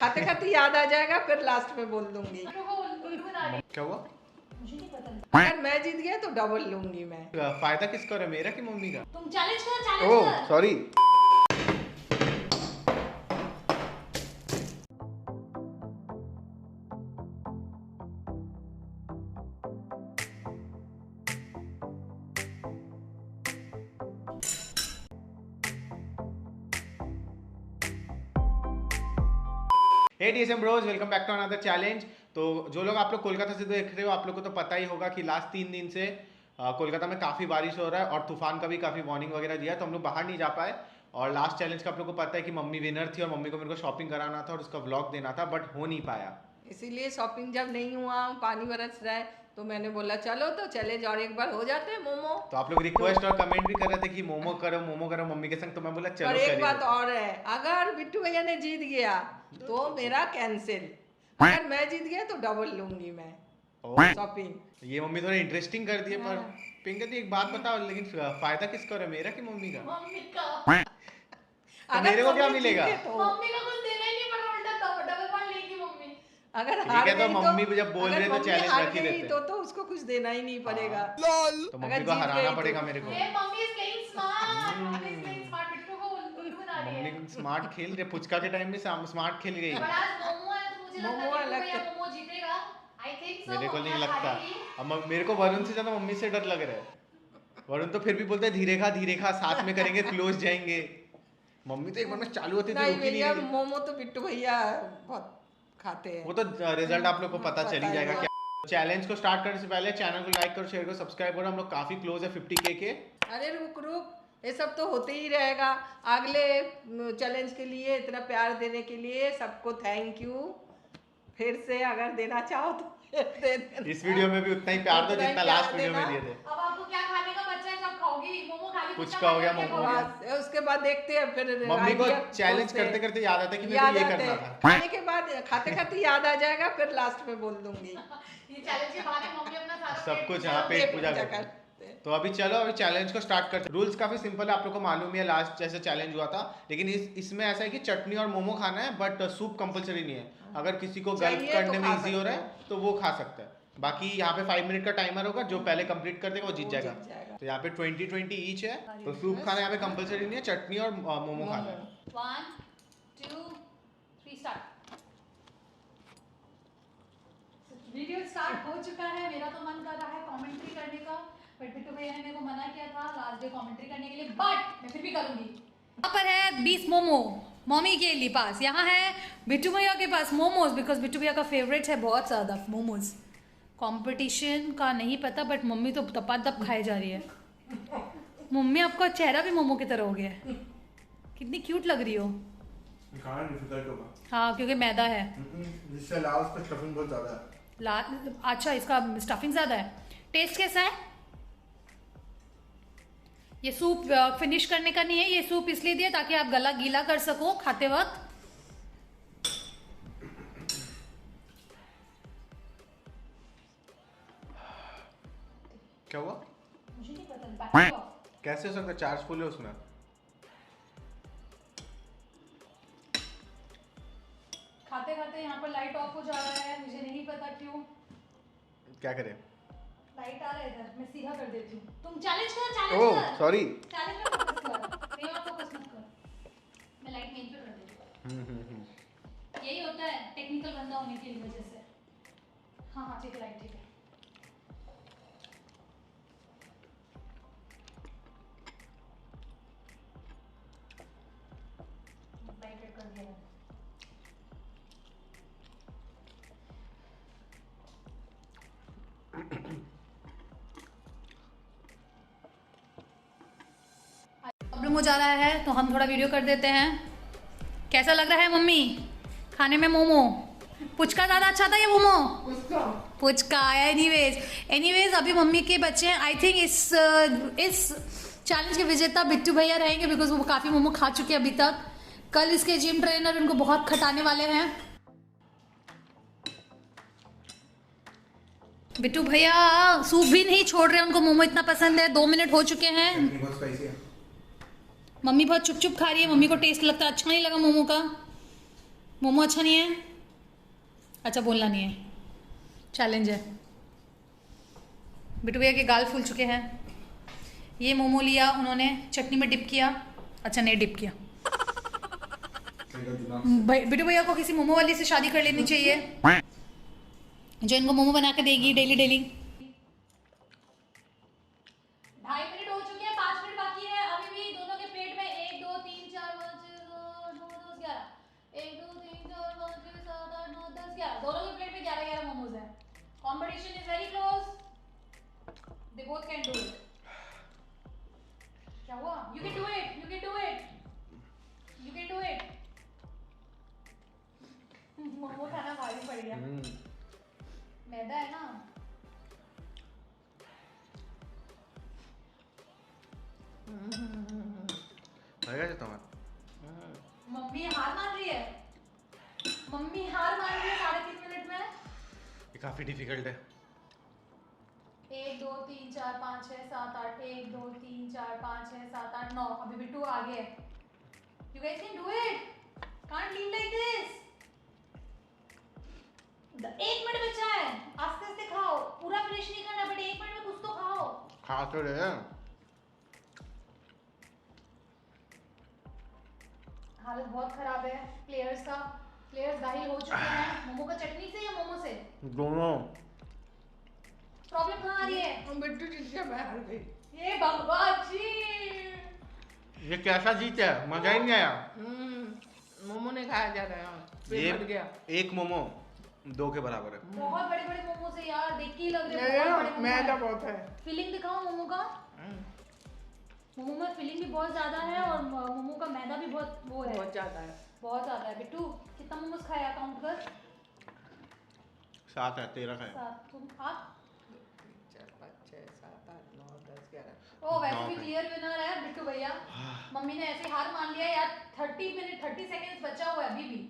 खाते खाते याद आ जाएगा, फिर लास्ट में बोल दूंगी। क्या हुआ? मुझे नहीं पता। अगर मैं जीत गया तो डबल लूंगी मैं। फायदा किसका हो रहा है, मेरा कि मम्मी का? तुम चैलेंज कर, चैलेंज ओह कर। Sorry. Hey DSM bros, welcome back to another challenge. तो जो लोग आप लोग कोलकाता से देख रहे हो, आप लोग को तो पता ही होगा कि लास्ट 3 दिन से कोलकाता में काफ़ी बारिश हो रहा है और तूफान का भी काफ़ी वार्निंग वगैरह दिया, तो हम लोग बाहर नहीं जा पाए। और लास्ट चैलेंज का आप लोग को पता है कि मम्मी विनर थी और मम्मी को मेरे को शॉपिंग कराना था और उसका व्लॉग देना था, बट हो नहीं पाया। इसीलिए शॉपिंग जब नहीं हुआ, पानी बरस रहा है, तो मैंने बोला चलो तो चैलेंज और एक बार हो जाते हैं मोमो। तो आप लोग रिक्वेस्ट और कमेंट भी कर रहे थे कि मोमो करो मम्मी के संग, तो मैं बोला चलो पर एक करिए। बात और है, अगर बिट्टू भैया ने जीत गया तो मेरा कैंसिल, अगर मैं जीत गया तो डबल लूंगी मैं ओह, शॉपिंग। ये मम्मी थोड़ा इंटरेस्टिंग कर दिए। पर पिंकी दी एक बात बताओ, लेकिन फायदा किसका हो रहा है, मेरा कि मम्मी का? मम्मी का। तो मेरे को क्या तुम मिलेगा? जीते तो, मम्मी को कुछ देना ही नहीं, पर उल्टा डबल पॉइंट लेगी मम्मी। अगर ठीक हार है, तो गई मम्मी भी जब बोल अगर रहे हैं तो मम्मी चैलेंज हार रख ही गई देते। तो उसको कुछ देना ही नहीं पड़ेगा। तो अगर मम्मी को जीत हराना गई तो- पड़ेगा मेरे को। ए mummy is playing smart, mummy is playing smart. Bittu को उल्लू बना रही है। मम्मी स्मार्ट खेल रहे, पुचका के टाइम में स्मार्ट खेल गई। पर आज मोमो है तो मुझे लगता मोमो है अलग बिट्टू भैया है। मोमो जीतेगा। I think so. मेरे को नहीं लगता। अब मेरे को वरुण से ज्यादा मम्मी से डर लग रहा है। वरुण तो फिर भी बोलता है धीरे खा साथ में करेंगे, क्लोज जाएंगे। मम्मी तो एक बार में चालू होती थी, नहीं रुकी भैया, नहीं। मोमो तो बिट्टू भैया बहुत खाते हैं। वो तो रिजल्ट आप लोग को पता चल ही जाएगा। चैलेंज को स्टार्ट करने से पहले चैनल को लाइक करो, शेयर करो, सब्सक्राइब करो। हम लोग काफी क्लोज है 50K के। अरे रुक रुक, ये सब तो होते ही रहेगा। अगले चैलेंज के लिए इतना प्यार देने के लिए सबको थैंक यू। फिर से अगर देना चाहो तो दे देना। इस वीडियो में भी उतना ही प्यार दो उतना ही जितना प्यार लास्ट वीडियो में देना। दिए थे। अब आपको क्या खाने का बच्चा है, सब खाओगी। मोमो खा ली, पुचका हो गया, मोमो हो गया। बस उसके बाद देखते हैं फिर। मम्मी को idea चैलेंज बोलते हैं। करते करते याद आता है कि मेरे याद को ये आते करना हैं। था। खाने के बाद खाते खाते याद आ जाएगा, फिर लास्ट में बोल दूंगी। ये चैलेंज के बहाने मम्मी अपना सारा सब पेट कुछ पूजा यहाँ करती पेट है। पूजा करते हैं। तो अभी चलो, अभी चैलेंज को स्टार्ट करते हैं। रूल्स काफी सिंपल है, आप लोग को मालूम ही है लास्ट जैसे चैलेंज हुआ था। लेकिन इसमें ऐसा है कि चटनी और मोमो खाना है, बट सूप कंपलसरी नहीं है। अगर किसी को गल्प चाहिए करने तो में खा इजी हो रहा सकते है तो वो खा सकता है। बाकी यहाँ पे 5 मिनट का टाइमर होगा, जो पहले कंप्लीट कर देगा वो जीत वो जाएगा। जीत जाएगा। तो यहाँ पे 20-20 ईच है। तो सूप खाना यहाँ पे कंपलसरी नहीं है, चटनी और मोमो खाना है। 1 2 3 स्टार्ट। वीडियो स्टार्ट हो चुका है। मेरा तो मन कर रहा है कमेंट्री करने का, बट बिट्टू भैया ने मेरे को मना किया था लास्ट डे कमेंट्री करने के लिए, बट मैं फिर भी करूंगी। यहाँ पर है 20 मोमो मम्मी के लिए पास, यहाँ है बिट्टू भैया के पास मोमोज, बिकॉज बिट्टू भैया का फेवरेट है बहुत ज़्यादा मोमोज। कंपटीशन का नहीं पता, बट मम्मी तो दपादप खाए जा रही है। मम्मी आपका चेहरा भी मोमो की तरह हो गया है, कितनी क्यूट लग रही हो। खाना डिफिकल्ट होगा। हाँ, क्योंकि मैदा है। जिससे अलावा उसका स्टफिंग बहुत ज्यादा है। अच्छा, इसका स्टफिंग ज़्यादा है। टेस्ट कैसा है? ये सूप फिनिश करने का नहीं है, ये सूप इसलिए दिया ताकि आप गला गीला कर सको खाते वक्त। क्या हुआ? मुझे नहीं पता। कैसे हो सकता है, चार्ज फुल है उसमें। खाते खाते यहाँ पर लाइट ऑफ हो जा रहा है, मुझे नहीं पता क्यों। क्या करें? लाइट आ रहा है इधर, मैं सीधा कर देती हूँ। तुम चैलेंज कर, ओह सॉरी। चैलेंज में फोकस कर, कहीं और फोकस मत कर। मैं लाइट यहीं पे कर देती हूँ। यही होता है टेक्निकल बंदा होने की वजह से। हाँ हाँ ठीक है, लाइट ठीक है। लाइट कर दिया। प्रॉब्लम हो जा रहा है तो हम थोड़ा वीडियो कर देते हैं। कैसा लग रहा है मम्मी खाने में मोमो? पुचका ज़्यादा अच्छा था या मोमो? पुचका। एनीवेज अभी मम्मी के बच्चे हैं। आई थिंक इस चैलेंज के विजेता बिट्टू भैया रहेंगे, बिकॉज वो काफ़ी मोमो खा चुके हैं अभी तक। कल इसके जिम ट्रेनर उनको बहुत खटाने वाले हैं। बिट्टू भैया सूप भी नहीं छोड़ रहे, उनको मोमो इतना पसंद है। 2 मिनट हो चुके हैं। चटनी बहुत स्पाइसी है। मम्मी बहुत चुप चुप खा रही है, मम्मी को टेस्ट लगता है अच्छा नहीं लगा मोमो का। मोमो अच्छा नहीं है? अच्छा बोलना नहीं है, चैलेंज है। बिट्टू भैया के गाल फूल चुके हैं। ये मोमो लिया उन्होंने, चटनी में डिप किया, अच्छा नहीं डिप किया। बिट्टू भैया को किसी मोमो वाली से शादी कर लेनी चाहिए जो इनको मोमो बना के देगी डेली डेली। 2.5 मिनट हो चुके हैं, 5 मिनट बाकी है। अभी भी दोनों के प्लेट में 1 2 3 4 5 6 7 8 9 10 11 1 2 3 4 5 6 7 8 9 10 11 दोनों के प्लेट में 11 मोमोज हैं। Competition is very close, they both can do it. क्या हुआ? You can do it, you can do it, you can do it. Momo खाना भारी पड़ गया, मैदा है ना। मम्मी हार मान रही है, मम्मी हार मान रही है 3.5 मिनट में। ये काफी डिफिकल्ट है। 1 2 3 4 5 6 7 8 1 2 3 4 5 6 7 8 9 अभी भी 2 आगे है। You guys can do it. Can't leave like this. 1 minute बचा है, आस्ते आस्ते खाओ, पूरा फिनिश नहीं करना, बट 1 मिनट में कुछ तो खाओ। खा तो रहे। हालत बहुत खराब है प्लेयर्स का, प्लेयर्स घायल हो चुके हैं। मोमो का चटनी से या मोमो से? दोनों। प्रॉब्लम कहाँ आ रही है? बिट्टू जीत गया, मैं हार गई। ये भगवान जी, ये कैसा जीत है, मजा ही नहीं आया। मोमो नहीं खाया जा रहा है, पेट भर गया। एक मोमो 2 के बराबर है। बहुत बड़े बड़े मोमो से यार, देख के ही लग रहे हैं बहुत बड़े मोमो मैदा हैं। बहुत है। फीलिंग दिखाओ मोमो का। मोमो में फीलिंग भी बहुत ज्यादा है और मोमो का मैदा भी बहुत वो है, बहुत ज्यादा है, बहुत ज्यादा है। बिट्टू कितना मोमोज खाया, काउंट कर। 7 है, 13 खाए। 7, तुम आप? 4 5 6 7 8 9 10 11। ओ वैसे भी क्लियर विनर है बिट्टू भैया। मम्मी ने ऐसे हार मान लिया यार। 30 मिनट 30 सेकंड्स बचा हुआ है अभी भी।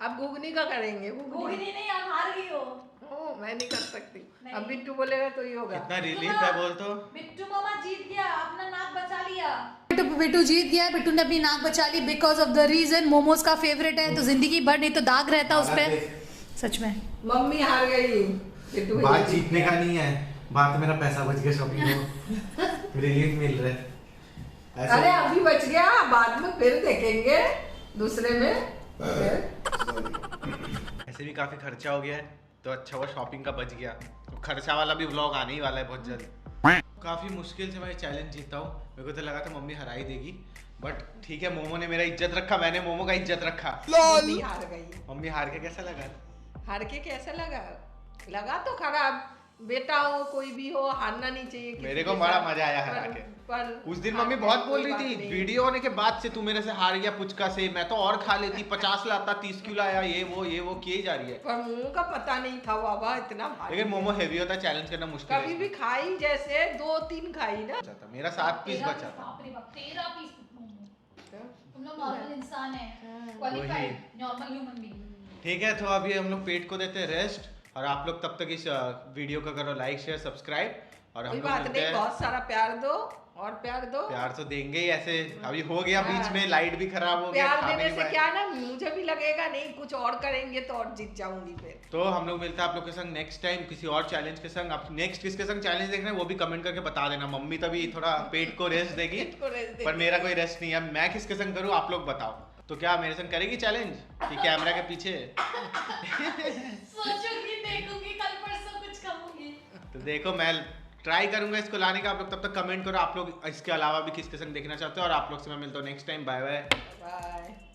अब घुगनी का करेंगे। घुगनी नहीं, आप हार गई हो। ओ मैं नहीं कर सकती। नहीं। अब बिट्टू बोलेगा तो ही होगा। कितना रिलीफ है बोल तो। बिट्टू मामा जीत गया, अपना नाक बचा लिया। बिट्टू जीत गया, बिट्टू ने अपनी नाक बचा ली because of the reason momos का फेवरेट है तो जिंदगी भर नहीं तो दाग रहता उस पे। सच में मम्मी हार गई। बिट्टू बात जीतने का नहीं है, बात मेरा पैसा बच गया शॉपिंग में, रिलीफ मिल रहा है। अरे अभी बच गया, बाद में फिर देखेंगे दूसरे में। ऐसे भी काफी खर्चा हो गया है तो अच्छा हुआ शॉपिंग का बच गया। तो खर्चा वाला भी व्लॉग आने ही वाला है बहुत जल्द। काफी मुश्किल से मैं चैलेंज जीता हूँ। मेरे को तो लगा था मम्मी हरा ही देगी, बट ठीक है, मोमो ने मेरा इज्जत रखा, मैंने मोमो का इज्जत रखा। मम्मी हार गई। मम्मी हार के कैसा लगा? हार के कैसा लगा? लगा तो खराब। बेटा हो कोई भी हो, हारना नहीं चाहिए किसी मेरे को के बड़ा साथ। मजा आया हरा के। पर उस दिन मम्मी बहुत बोल रही कोई थी बात नहीं। वीडियो होने के बाद से, तू मेरे से हार गया पुचका से, मैं तो और खा लेती, 50 लाता 30 क्यों लाया, ये वो किए जा रही है। पर मोमो का पता नहीं था बाबा इतना भारी। लेकिन मोमो हेवी होता है, चैलेंज करना मुश्किल कभी है। भी खाई, जैसे 2-3 खाई ना। मेरा 7 पीस बचा था। बाप रे बाप, 13 पीस मोमो। तुम लोग नॉर्मल इंसान है, वही। Qualified normal human being. ठीक है, तो अभी हम लोग पेट को देते हैं रेस्ट और आप लोग तब तक इस वीडियो को करो लाइक शेयर सब्सक्राइब और हम कोई लोग बात मिलते नहीं, हैं। बहुत सारा प्यार दो और प्यार दो। प्यार तो देंगे ही, ऐसे अभी हो गया बीच में, लाइट भी खराब हो गया, प्यार खा भी देने नहीं से पाए। क्या ना, मुझे भी लगेगा नहीं कुछ और करेंगे तो और जीत जाऊंगी फिर। तो हम लोग मिलते हैं आप लोग के संग नेक्स्ट टाइम किसी और चैलेंज के संग। आप नेक्स्ट किसके संग चैलेंज देख रहे हैं वो भी कमेंट करके बता देना। मम्मी तभी थोड़ा पेट को रेस्ट देगी पेट को rest देगी। पर मेरा कोई रेस्ट नहीं है। मैं किसके संग करूँ आप लोग बताओ। तो क्या मेरे संग करेगी चैलेंज कि कैमरा के पीछे? सोचूंगी, देखूंगी, कल परसों कुछ कहूंगी। तो देखो मैं ट्राई करूंगा इसको लाने का। आप लोग तब तक कमेंट करो आप लोग इसके अलावा भी किसके संग देखना चाहते हो और आप लोग से मैं मिलता हूँ next time. Bye bye. Bye.